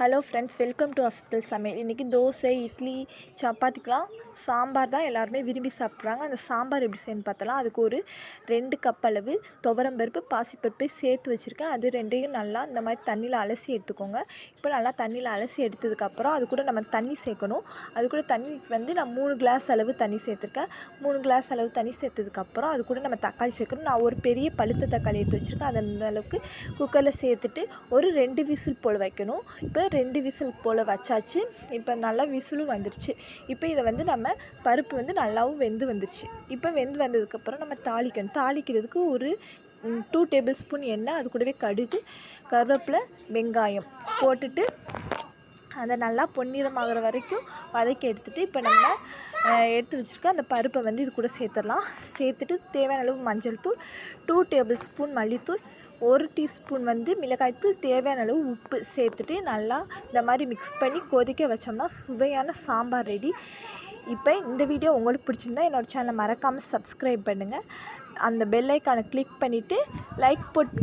Hello friends, welcome to அஸ்தல் சமையல். இன்றைக்கி தோசை, இட்லி, சப்பாத்திக்கெலாம் சாம்பார் தான் எல்லாருமே விரும்பி சாப்பிட்றாங்க. அந்த சாம்பார் எப்படி செய்யணும்னு பார்த்தலாம். அதுக்கு ஒரு 2 கப் அளவு துவரம்பருப்பு, பாசிப்பருப்பை சேர்த்து வச்சுருக்கேன். அது ரெண்டையும் நல்லா இந்த மாதிரி தண்ணியில் அலசி எடுத்துக்கோங்க. இப்போ நல்லா தண்ணியில் அலசி எடுத்ததுக்கப்புறம் அது கூட நம்ம தண்ணி சேர்க்கணும். அது கூட தண்ணி வந்து நான் 3 கிளாஸ் அளவு தண்ணி சேர்த்துருக்கேன். 3 கிளாஸ் அளவு தண்ணி சேர்த்ததுக்கப்புறம் அது கூட நம்ம தக்காளி சேர்க்கணும். நான் ஒரு பெரிய பழுத்த தக்காளி எடுத்து வச்சுருக்கேன். அதை அந்த அளவுக்கு குக்கரில் சேர்த்துட்டு ஒரு 2 விசில் போல் வைக்கணும். இப்போ 2 விசில் போல் வச்சாச்சு. இப்போ நல்லா விசிலும் வந்துருச்சு. இப்போ இதை வந்து நம்ம பருப்பு வந்து நல்லாவும் வெந்து வந்துருச்சு. இப்போ வெந்து வந்ததுக்கப்புறம் நம்ம தாளிக்கணும். தாளிக்கிறதுக்கு ஒரு 2 டேபிள் ஸ்பூன் எண்ணெய், அது கூடவே கடுகு, கருவேப்பிலை, வெங்காயம் போட்டுட்டு அதை நல்லா பொன்னிறமாகிற வரைக்கும் வதக்கி எடுத்துகிட்டு இப்போ நம்ம எடுத்து வச்சுருக்க அந்த பருப்பை வந்து இது கூட சேர்த்துடலாம். சேர்த்துட்டு தேவையான அளவு மஞ்சள் தூள், 2 டேபிள் ஸ்பூன் மல்லித்தூள், 1 டீஸ்பூன் வந்து மிளகாய்த்தூள், தேவையான அளவு உப்பு சேர்த்துட்டு நல்லா இந்த மாதிரி மிக்ஸ் பண்ணி கொதிக்க வச்சோம்னா சுவையான சாம்பார் ரெடி. இப்போ இந்த வீடியோ உங்களுக்கு பிடிச்சிருந்தா என்னோடய சேனலை மறக்காமல் சப்ஸ்கிரைப் பண்ணுங்கள். அந்த பெல் ஐக்கானை கிளிக் பண்ணிவிட்டு லைக் போட்டு